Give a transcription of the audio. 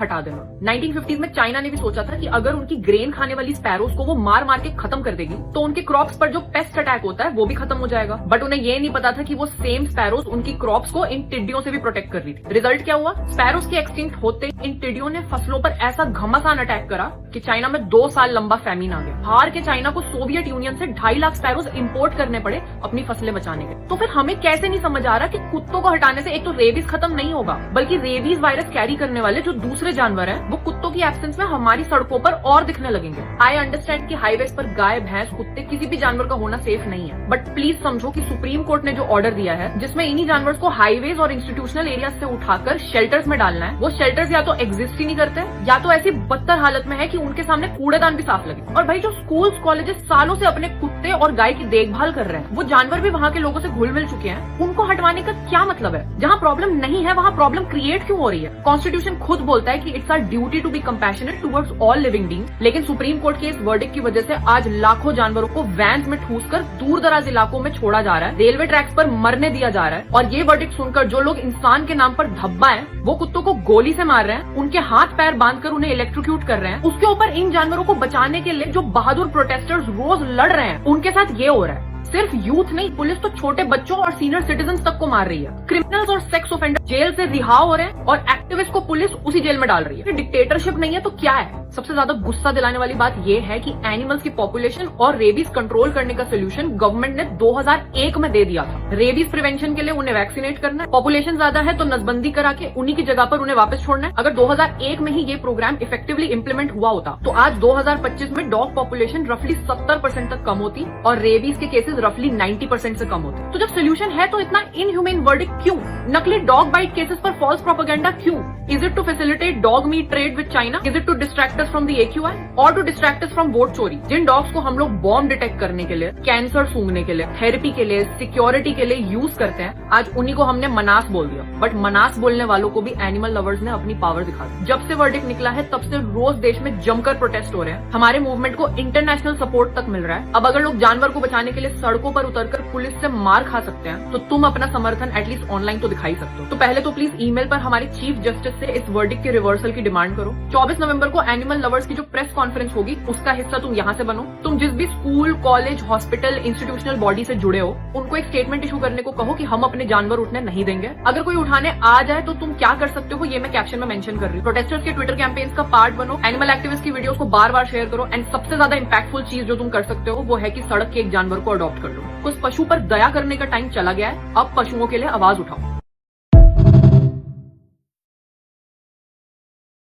हटा देना। 1950s में चाइना ने भी सोचा था कि अगर उनकी ग्रेन खाने वाली स्पैरोज को वो मार मार के खत्म कर देगी तो उनके क्रॉप्स पर जो पेस्ट अटैक होता है वो भी खत्म हो जाएगा। बट उन्हें ये नहीं पता था कि वो सेम स्पैरोज उनकी क्रॉप्स को इन टिड्डियों से भी प्रोटेक्ट कर रही थी। रिजल्ट क्या हुआ? स्पैरोज के एक्सटिंक्ट होते इन टिड्डियों ने फसलों पर ऐसा घमासान अटैक करा कि चाइना में 2 साल लंबा फैमिन आ गया। हार के चाइना को सोवियत यूनियन से 2.5 लाख स्पैरोज इंपोर्ट करने पड़े अपनी फसलें बचाने के। तो फिर हमें कैसे नहीं समझ आ रहा कि कुत्तों को हटाने से एक तो रेबीज खत्म नहीं होगा, बल्कि रेबीज वायरस कैरी करने वाले जो दूसरे जानवर हैं वो कुत्तों की एब्सेंस में हमारी सड़कों पर और दिखने लगेंगे। आई अंडरस्टैंड कि हाईवेज पर गाय, भैंस, कुत्ते किसी भी जानवर का होना सेफ नहीं है, बट प्लीज समझो कि सुप्रीम कोर्ट ने जो ऑर्डर दिया है जिसमें इन्हीं जानवर को हाईवेज और इंस्टीट्यूशनल एरिया से उठाकर शेल्टर्स में डालना है, वो शेल्टर्स या तो एग्जिस्ट ही नहीं करते या तो ऐसी बदतर हालत में है कि उनके सामने कूड़ेदान भी साफ लगे। और भाई जो स्कूल्स, कॉलेजेस सालों से अपने कुत्ते और गाय की देखभाल कर रहे हैं वो जानवर भी वहाँ के लोगों से घुल मिल चुके हैं, उनको हटवाने का क्या मतलब है? जहाँ प्रॉब्लम नहीं है वहाँ प्रॉब्लम क्रिएट क्यों हो रही है? कॉन्स्टिट्यूशन खुद बोलता है कि it's our duty to be compassionate towards all living being, लेकिन सुप्रीम कोर्ट के इस वर्डिक्ट की वजह से आज लाखों जानवरों को वैन्स में ठूसकर दूर दराज इलाकों में छोड़ा जा रहा है, रेलवे ट्रैक्स पर मरने दिया जा रहा है। और ये वर्डिक्ट सुनकर जो लोग इंसान के नाम पर धब्बा है वो कुत्तों को गोली से मार रहे हैं, उनके हाथ पैर बांधकर उन्हें इलेक्ट्रोक्यूट कर रहे हैं, उसके ऊपर इन जानवरों को बचाने के लिए जो बहादुर प्रोटेस्टर्स रोज लड़ रहे हैं उनके साथ ये हो रहा है। सिर्फ यूथ नहीं, पुलिस तो छोटे बच्चों और सीनियर सिटीजन्स तक को मार रही है। क्रिमिनल्स और सेक्स ऑफेंडर जेल से रिहा हो रहे हैं और एक्टिविस्ट को पुलिस उसी जेल में डाल रही है। डिक्टेटरशिप नहीं है तो क्या है? सबसे ज्यादा गुस्सा दिलाने वाली बात यह है कि एनिमल्स की पॉपुलेशन और रेबीज कंट्रोल करने का सोल्यूशन गवर्नमेंट ने 2001 में दे दिया था। रेबीज प्रिवेंशन के लिए उन्हें वैक्सीनेट करना है, पॉपुलेशन ज्यादा है तो नसबंदी करा के उन्हीं की जगह पर उन्हें वापस छोड़ना है। अगर 2001 में ही ये प्रोग्राम इफेक्टिवली इम्प्लीमेंट हुआ होता तो आज 2025 में डॉग पॉपुलेशन रफली 70% तक कम होती और रेबीज के केसेस रफली 90% से कम होते। तो जब सोल्यूशन है तो इतना इनह्यूमेन वर्डिक्ट क्यों? नकली डॉग बाइट केसेस पर फॉल्स प्रोपेगेंडा क्यों? Is it to facilitate dog meat trade with China? Is it to distract us from the AQI और to distract us from vote चोरी? जिन डॉग्स को हम लोग बॉम्ब डिटेक्ट करने के लिए, कैंसर सूंघने के लिए, थेरेपी के लिए, सिक्योरिटी के लिए यूज करते हैं, आज उन्हीं को हमने मनास बोल दिया। बट मनास बोलने वालों को भी एनिमल लवर्स ने अपनी पावर दिखा दी। जब से वर्डिक्ट निकला है तब से रोज देश में जमकर प्रोटेस्ट हो रहे हैं। हमारे मूवमेंट को इंटरनेशनल सपोर्ट तक मिल रहा है। अब अगर लोग जानवर को बचाने के लिए सड़कों पर उतरकर पुलिस से मार खा सकते हैं तो तुम अपना समर्थन एटलीस्ट ऑनलाइन तो दिखाई सकते हो। तो पहले तो प्लीज ईमेल पर हमारे चीफ जस्टिस से इस वर्डिक्ट के रिवर्सल की डिमांड करो। 24 नवंबर को एनिमल लवर्स की जो प्रेस कॉन्फ्रेंस होगी उसका हिस्सा तुम यहाँ से बनो। तुम जिस भी school, college, hospital, institutional body से जुड़े हो उनको एक स्टेटमेंट इशू करने को कहो कि हम अपने जानवर उठने नहीं देंगे। अगर कोई उठाने आ जाए तो तुम क्या कर सकते हो ये मैं कैप्शन में मेंशन कर रही हूँ। प्रोटेस्टर्स के ट्विटर कैंपेन्स का पार्ट बनो, एनिमल एक्टिविस्ट की वीडियोस को बार बार शेयर करो एंड सबसे ज्यादा इंपैक्टफुल चीज जो तुम कर सकते हो वो है कि सड़क के एक जानवर को अडॉप्ट कर लो। उस पशु पर दया करने का टाइम चला गया है, अब पशुओं के लिए आवाज उठाओ।